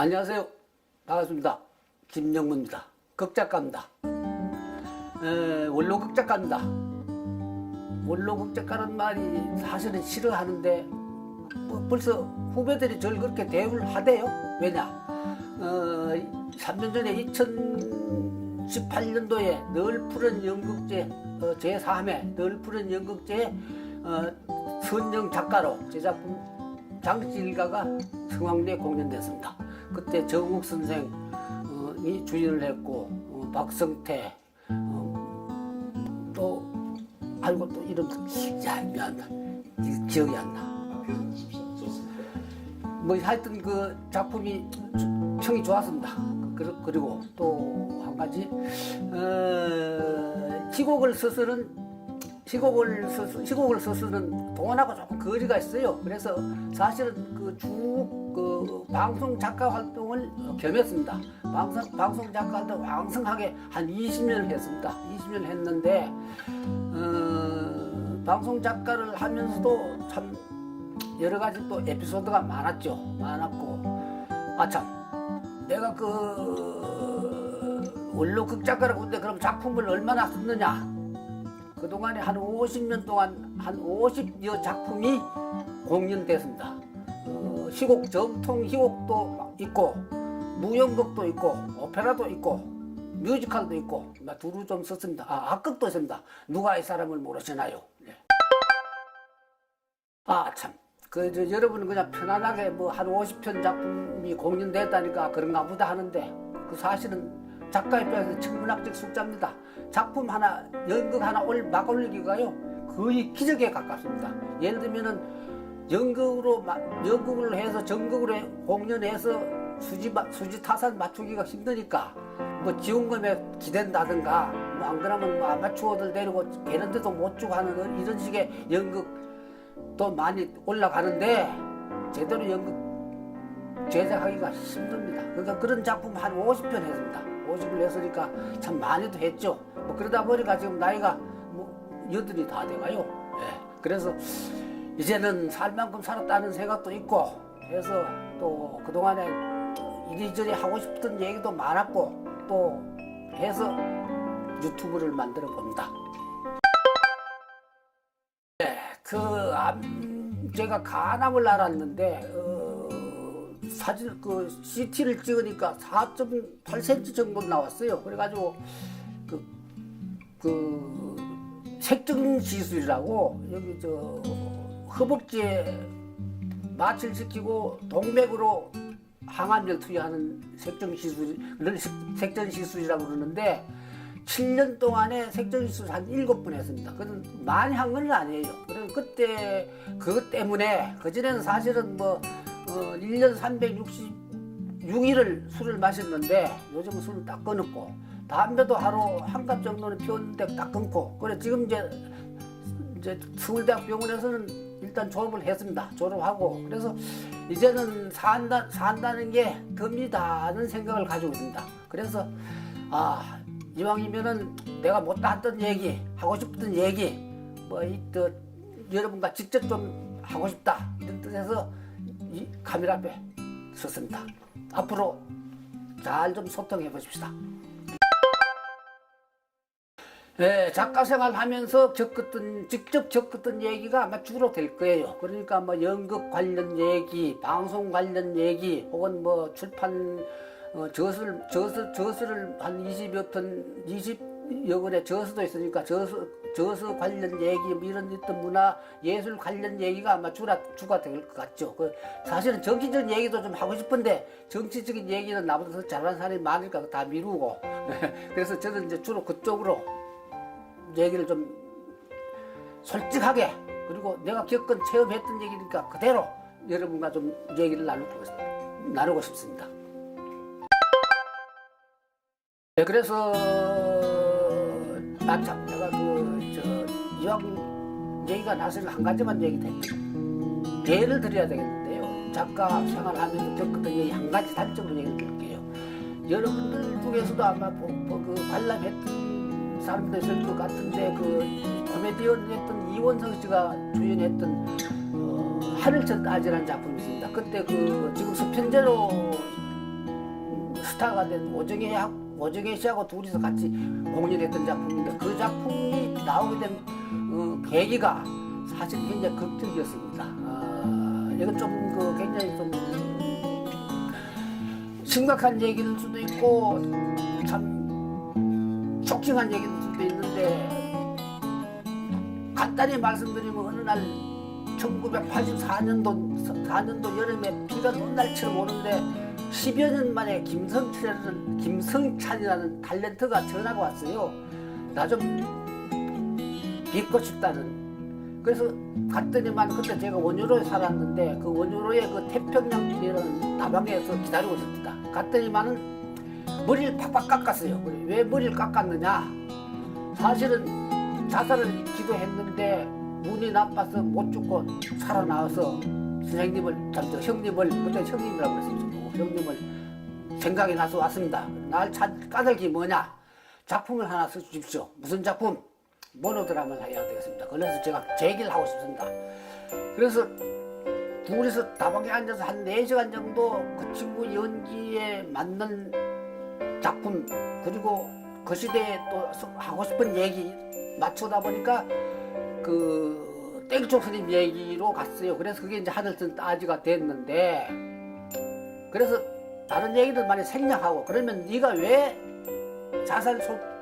안녕하세요. 반갑습니다. 김영무입니다. 극작가입니다. 원로 극작가입니다. 원로 극작가는 말이 사실은 싫어하는데 뭐 벌써 후배들이 저를 그렇게 대우를 하대요. 왜냐? 3년 전에 2018년도에 늘 푸른 연극제 제3회 늘 푸른 연극제에 선정 작가로 제 작품 장치일가가 성황리에 공연됐습니다. 그때 정욱 선생이 주연을 했고 박성태 또 알고 또 이름 미안하다 기억이 안 나. 뭐 하여튼 그 작품이 평이 좋았습니다. 그리고 또 한 가지 희곡을 써서는 돈하고 조금 거리가 있어요. 그래서 사실은 그 방송 작가 활동을 겸했습니다. 방송 작가 활동 왕성하게 한 20년을 했습니다. 20년을 했는데 방송 작가를 하면서도 참 여러 가지 또 에피소드가 많았고 참 내가 원로 극작가라고 하는데 그럼 작품을 얼마나 썼느냐? 그동안에 한 50년 동안 한 50여 작품이 공연됐습니다. 희곡, 정통 희곡도 있고 무용극도 있고 오페라도 있고 뮤지컬도 있고 두루 좀 썼습니다. 악극도 있습니다. 누가 이 사람을 모르시나요? 네. 참 여러분은 그냥 편안하게 뭐 한 50편 작품이 공연됐다니까 그런가 보다 하는데 그 사실은 작가 입장에서 천문학적 숫자입니다. 작품 하나, 연극 하나 막 올리기가요 거의 기적에 가깝습니다. 예를 들면은 연극을 해서 전극으로 공연해서 수지 타산 맞추기가 힘드니까 뭐 지원금에 기댄다든가 뭐 안 그러면 뭐 아마추어들 데리고 걔네들도 못 주고 하는 이런 식의 연극도 많이 올라가는데 제대로 연극 제작하기가 힘듭니다. 그러니까 그런 작품 한 50편 했습니다. 50을 했으니까 참 많이도 했죠. 뭐 그러다 보니까 지금 나이가 뭐 8이 다 돼가요. 네. 그래서 이제는 살 만큼 살았다는 생각도 있고 그래서 또 그동안에 이리저리 하고 싶던 얘기도 많았고 또 해서 유튜브를 만들어 봅니다. 네, 제가 간암을 앓았는데 사진 CT를 찍으니까 4.8cm 정도 나왔어요. 그래가지고 색정 시술이라고 여기 허벅지에 마취를 시키고 동맥으로 항암제를 투여하는 색정 시술이라고 그러는데 7년 동안에 색정 시술 한 7번 했습니다. 그건 많이 한 건 아니에요. 그래서 그때 그것 때문에 그전에는 사실은 뭐 1년 366일을 술을 마셨는데 요즘은 술을 딱 끊었고 담배도 하루 한 갑 정도는 피웠는데 딱 끊고 그래 지금 이제 서울대학 병원에서는 일단 졸업을 했습니다. 졸업하고 그래서 이제는 산다는 게 덤이다는 생각을 가지고 있습니다. 그래서 이왕이면은 내가 못했던 얘기 하고 싶던 얘기 뭐 여러분과 직접 좀 하고 싶다 이런 뜻에서 이 카메라 앞에 섰습니다. 앞으로 잘 좀 소통해 보십시다. 네, 작가 생활 하면서 직접 겪었던 얘기가 아마 주로 될 거예요. 그러니까 뭐 연극 관련 얘기, 방송 관련 얘기, 혹은 뭐 출판 저서를 한 20여 편, 20여 권의 저서도 있으니까 저서 관련 얘기, 뭐 이런 어떤 문화, 예술 관련 얘기가 아마 주가 될 것 같죠. 사실은 정치적인 얘기도 좀 하고 싶은데, 정치적인 얘기는 나보다 더 잘하는 사람이 많으니까 다 미루고. 그래서 저는 이제 주로 그쪽으로 얘기를 좀 솔직하게, 그리고 내가 체험했던 얘기니까 그대로 여러분과 좀 얘기를 나누고 싶습니다. 네, 그래서 참 내가 이왕 얘기가 나서는 한 가지만 얘기를 했죠. 예를 드려야 되겠는데요. 작가 생활하면서 겪었던 얘기 한 가지 단적으로 얘기를 드릴게요. 여러분들 중에서도 아마 관람했던 사람도 있을 것 같은데 코미디언 했던 이원석 씨가 주연했던 하늘천 따지라는 작품이 있습니다. 그때 지금 수편제로 스타가 된 오정혜 씨하고 둘이서 같이 공연했던 작품인데 그 작품이 나오게 된 계기가 사실 굉장히 극적이었습니다. 이건 좀 굉장히 좀 심각한 얘기일 수도 있고 참 쇼킹한 얘기일 수도 있는데 간단히 말씀드리면 어느 날 1984년도 여름에 비가 눈날처럼 오는데 10여 년 만에 김성찬이라는 탤런트가 전화가 왔어요. 나 좀 뵙고 싶다는. 그래서 갔더니만 그때 제가 원효로에 살았는데 그 원효로의 그 태평양이라는 다방에서 기다리고 있었다. 갔더니만은 머리를 팍팍 깎았어요. 왜 머리를 깎았느냐? 사실은 자살을 기도했는데 운이 나빠서 못 죽고 살아나와서 선생님을, 형님을, 그때 형님이라고 했었죠. 형님을 생각이 나서 왔습니다. 날 까닭이 뭐냐? 작품을 하나 써주십시오. 무슨 작품? 모노드라마를 해야 되겠습니다. 그래서 제가 제 얘기를 하고 싶습니다. 그래서 둘이서 다방에 앉아서 한 4시간 정도 그 친구 연기에 맞는 작품 그리고 그 시대에 또 하고 싶은 얘기 맞추다 보니까 그 땡초 스님 얘기로 갔어요. 그래서 그게 이제 하늘뜬 따지가 됐는데 그래서 다른 얘기들 많이 생략하고 그러면 네가 왜 자살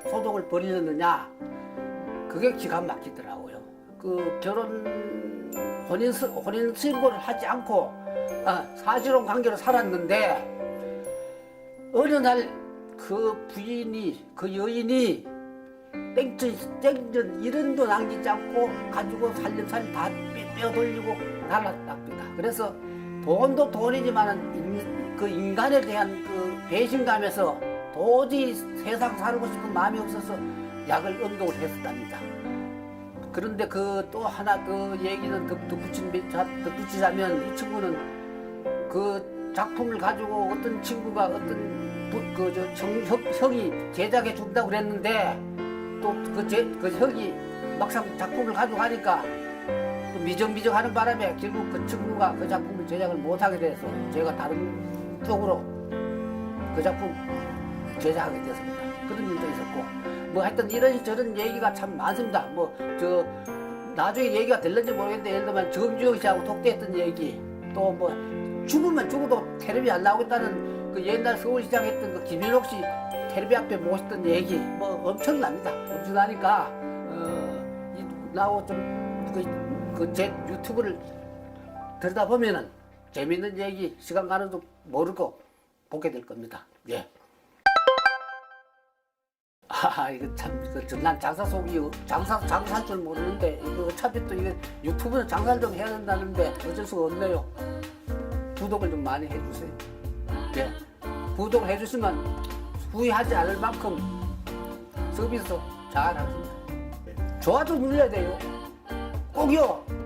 소동을 벌이느냐 그게 기가 막히더라고요. 그 혼인 신고를 하지 않고 사실혼 관계로 살았는데 어느 날 그 부인이 그 여인이 땡전 1원도 남기지 않고 가지고 살림살이 다 빼돌리고 날랐답니다. 그래서 돈도 돈이지만은 그 인간에 대한 그 배신감에서 도저히 세상 살고 싶은 마음이 없어서 약을 응용을 했었답니다. 그런데 그 또 하나 그 얘기는 덧붙이자면 이 친구는 그 작품을 가지고 어떤 친구가 어떤 형이 제작해 준다고 그랬는데 또 그 형이 막상 작품을 가져가니까 미정미정 하는 바람에 결국 그 친구가 그 작품을 제작을 못하게 돼서 제가 다른 쪽으로 그 작품 제작하게 됐습니다. 그런 일도 있었고 뭐 하여튼 이런저런 얘기가 참 많습니다. 나중에 얘기가 될는지 모르겠는데 예를 들면 정주영 씨하고 독대했던 얘기 또 뭐 죽으면 죽어도 텔레비 안 나오겠다는 그 옛날 서울시장 했던 그 김현옥 씨 텔레비 앞에 모셨던 얘기 뭐 엄청납니다. 엄청나니까 나하고 좀 제 유튜브를 들여다보면은 재밌는 얘기 시간 가는 줄 모르고 보게 될 겁니다. 예. 이거 참, 난 장사 속이, 장사할 줄 모르는데, 이거 어차피 또 이거 유튜브는 장사를 좀 해야 된다는데 어쩔 수가 없네요. 구독을 좀 많이 해주세요. 예. 구독을 해주시면 후회하지 않을 만큼 서비스 잘 하겠습니다. 좋아도 눌러야 돼요. 꼭요.